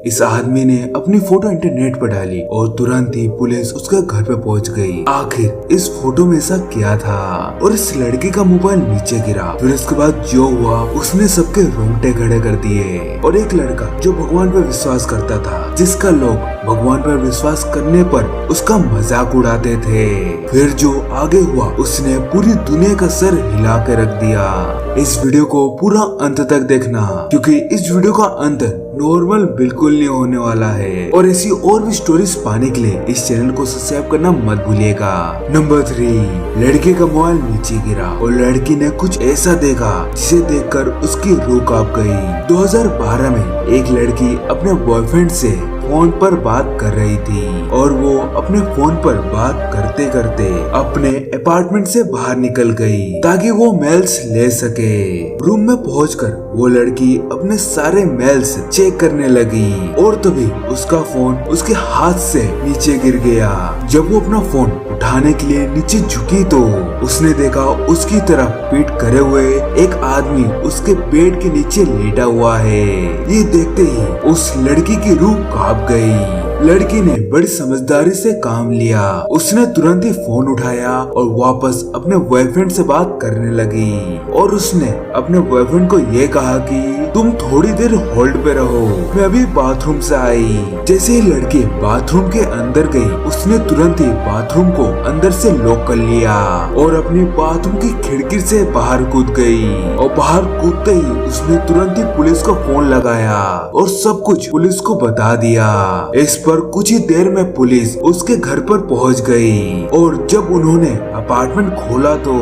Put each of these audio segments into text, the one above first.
इस आदमी ने अपनी फोटो इंटरनेट पर डाली और तुरंत ही पुलिस उसके घर पे पहुंच गई। आखिर इस फोटो में ऐसा क्या था और इस लड़के का मोबाइल नीचे गिरा। फिर उसके बाद जो हुआ उसने सबके रोंगटे खड़े कर दिए। और एक लड़का जो भगवान पर विश्वास करता था, जिसका लोग भगवान पर विश्वास करने पर उसका मजाक उड़ाते थे, फिर जो आगे हुआ उसने पूरी दुनिया का सर हिला के रख दिया। इस वीडियो को पूरा अंत तक देखना, क्योंकि इस वीडियो का अंत नॉर्मल बिल्कुल नहीं होने वाला है। और ऐसी और भी स्टोरीज पाने के लिए इस चैनल को सब्सक्राइब करना मत भूलिएगा। नंबर 3, लड़के का मोबाइल नीचे गिरा और लड़की ने कुछ ऐसा देखा जिसे देखकर उसकी रूह कांप गई। 2012 में एक लड़की अपने बॉयफ्रेंड से फोन पर बात कर रही थी और वो अपने फोन पर बात करते करते अपने अपार्टमेंट से बाहर निकल गई ताकि वो मेल्स ले सके। रूम में पहुंचकर वो लड़की अपने सारे मेल्स चेक करने लगी और तभी उसका फोन उसके हाथ से नीचे गिर गया। जब वो अपना फोन उठाने के लिए नीचे झुकी तो उसने देखा उसकी तरफ पीठ करे हुए एक आदमी उसके बेड के नीचे लेटा हुआ है। ये देखते ही उस लड़की की रूह कांप गई। लड़की ने बड़ी समझदारी से काम लिया। उसने तुरंत ही फोन उठाया और वापस अपने बॉयफ्रेंड से बात करने लगी और उसने अपने बॉयफ्रेंड को ये कहा कि तुम थोड़ी देर होल्ड पे रहो, मैं अभी बाथरूम से आई। जैसे ही लड़की बाथरूम के अंदर गई, उसने तुरंत ही बाथरूम को अंदर से लॉक कर लिया और अपनी बाथरूम की खिड़की से बाहर कूद गई। और बाहर कूदते ही उसने तुरंत ही पुलिस को फोन लगाया और सब कुछ पुलिस को बता दिया। इस पर कुछ ही देर में पुलिस उसके घर पर पहुंच गई और जब उन्होंने अपार्टमेंट खोला तो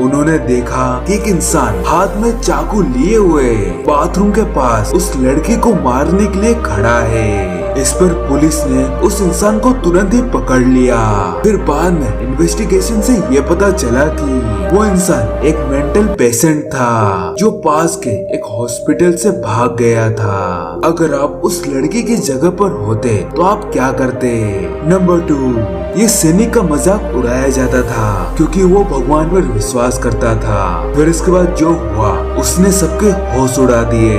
उन्होंने देखा कि एक इंसान हाथ में चाकू लिए हुए बाथरूम के पास उस लड़की को मारने के लिए खड़ा है। इस पर पुलिस ने उस इंसान को तुरंत ही पकड़ लिया। फिर बाद में इन्वेस्टिगेशन से ये पता चला कि वो इंसान एक मेंटल पेशेंट था जो पास के एक हॉस्पिटल से भाग गया था। अगर आप उस लड़की की जगह पर होते तो आप क्या करते? नंबर 2, ये सैनिक का मजाक उड़ाया जाता था क्योंकि वो भगवान पर विश्वास करता था। फिर इसके बाद जो हुआ उसने सबके होश उड़ा दिए।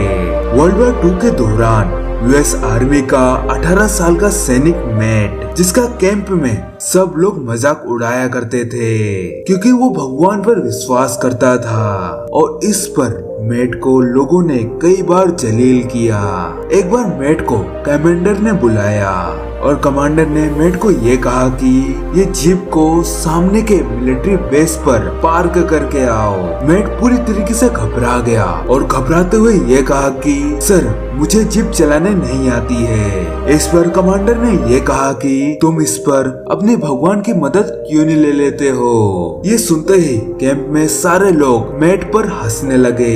वर्ल्ड वॉर 2 के दौरान यूएस आर्मी का 18 साल का सैनिक मैट, जिसका कैंप में सब लोग मजाक उड़ाया करते थे क्योंकि वो भगवान पर विश्वास करता था। और इस पर मैट को लोगों ने कई बार जलील किया। एक बार मैट को कमांडर ने बुलाया और कमांडर ने मैट को ये कहा कि ये जीप को सामने के मिलिट्री बेस पर पार्क करके आओ। मैट पूरी तरीके से घबरा गया और घबराते हुए ये कहा कि सर, मुझे जीप चलाने नहीं आती है। इस पर कमांडर ने ये कहा कि तुम इस पर अपने भगवान की मदद क्यों नहीं ले लेते हो। ये सुनते ही कैंप में सारे लोग मैट पर हंसने लगे।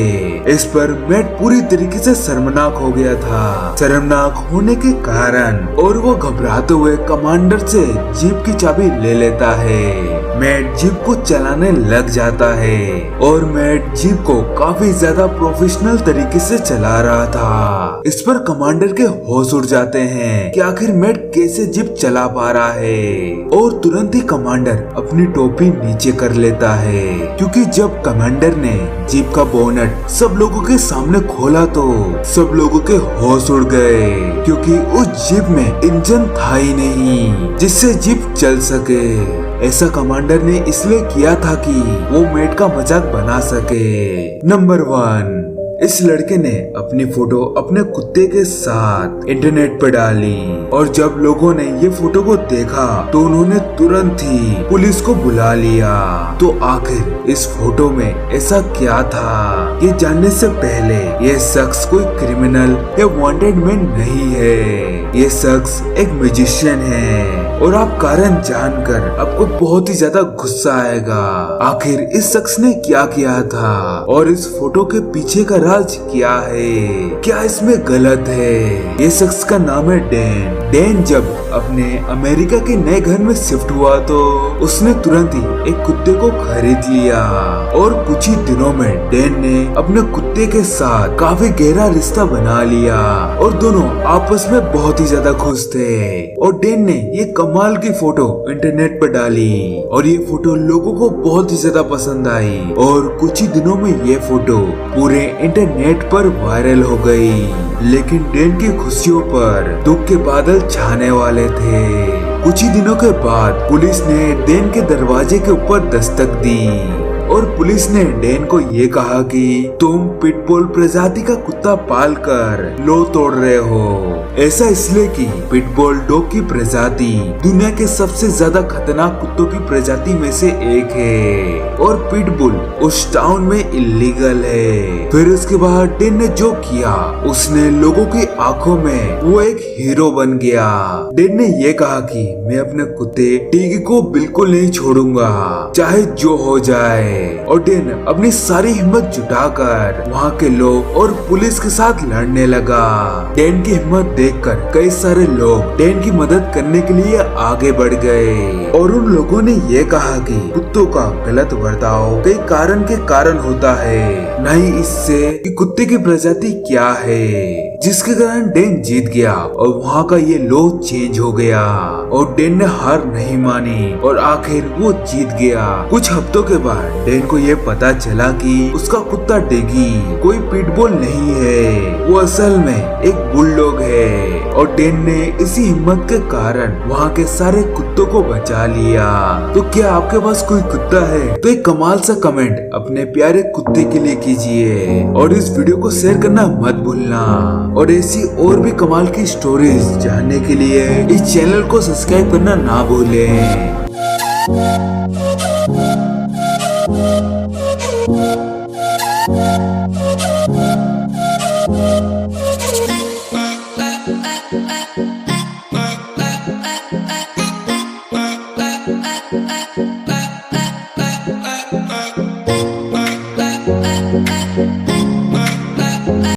इस पर मैट पूरी तरीके से शर्मनाक हो गया था। शर्मनाक होने के कारण और वो घबराते हुए कमांडर से जीप की चाबी ले लेता है। मैट जीप को चलाने लग जाता है और मैट जीप को काफी ज्यादा प्रोफेशनल तरीके से चला रहा था। इस पर कमांडर के होश उड़ जाते हैं कि आखिर मैट कैसे जीप चला पा रहा है। और तुरंत ही कमांडर अपनी टोपी नीचे कर लेता है क्योंकि जब कमांडर ने जीप का बोनट सब लोगों के सामने खोला तो सब लोगों के होश उड़ गए क्योंकि उस जीप में इंजन था ही नहीं जिससे जीप चल सके। ऐसा कमांडर ने इसलिए किया था कि वो मैट का मजाक बना सके। नंबर 1, इस लड़के ने अपनी फोटो अपने कुत्ते के साथ इंटरनेट पर डाली और जब लोगों ने ये फोटो को देखा तो उन्होंने तुरंत ही पुलिस को बुला लिया। तो आखिर इस फोटो में ऐसा क्या था, ये जानने से पहले ये शख्स कोई क्रिमिनल या वांटेड मैन नहीं है। ये शख्स एक म्यूजिशियन है और आप कारण जानकर आपको बहुत ही ज्यादा गुस्सा आएगा। आखिर इस शख्स ने क्या किया था और इस फोटो के पीछे का राज क्या है, क्या इसमें गलत है? ये शख्स का नाम है डैन। डैन जब अपने अमेरिका के नए घर में शिफ्ट हुआ तो उसने तुरंत ही एक कुत्ते को खरीद लिया और कुछ ही दिनों में डैन ने अपने कुत्ते के साथ काफी गहरा रिश्ता बना लिया और दोनों आपस में बहुत ही ज्यादा खुश थे। और डैन ने ये कमाल की फोटो इंटरनेट पर डाली और ये फोटो लोगों को बहुत ही ज्यादा पसंद आई और कुछ ही दिनों में ये फोटो पूरे इंटरनेट पर वायरल हो गई। लेकिन डेन की खुशियों पर दुख के बादल छाने वाले थे। कुछ ही दिनों के बाद पुलिस ने डेन के दरवाजे के ऊपर दस्तक दी और पुलिस ने डेन को ये कहा कि तुम पिटबुल प्रजाति का कुत्ता पाल कर लो तोड़ रहे हो। ऐसा इसलिए कि पिटबुल डॉग की प्रजाति दुनिया के सबसे ज्यादा खतरनाक कुत्तों की प्रजाति में से एक है और पिटबुल उस टाउन में इलीगल है। फिर उसके बाद डेन ने जो किया उसने लोगों की आंखों में वो एक हीरो बन गया। डेन ने ये कहा कि मैं अपने कुत्ते टिगी को बिल्कुल नहीं छोड़ूंगा चाहे जो हो जाए। और डेन अपनी सारी हिम्मत जुटाकर वहाँ के लोग और पुलिस के साथ लड़ने लगा। डेन की हिम्मत देखकर कई सारे लोग डेन की मदद करने के लिए आगे बढ़ गए और उन लोगों ने ये कहा कि कुत्तों का गलत बर्ताव कई कारण के कारण होता है, नहीं इससे कि कुत्ते की प्रजाति क्या है। जिसके कारण डेन जीत गया और वहाँ का ये लॉ चेंज हो गया और डेन ने हार नहीं मानी और आखिर वो जीत गया। कुछ हफ्तों के बाद डेन को ये पता चला कि उसका कुत्ता टिगी कोई पिटबुल नहीं है, वो असल में एक बुलडॉग है और डेन ने इसी हिम्मत के कारण वहाँ के सारे कुत्तों को बचा लिया। तो क्या आपके पास कोई कुत्ता है तो एक कमाल सा कमेंट अपने प्यारे कुत्ते के लिए कीजिए और इस वीडियो को शेयर करना मत भूलना और ऐसी और भी कमाल की स्टोरीज जानने के लिए इस चैनल को सब्सक्राइब करना ना भूलें।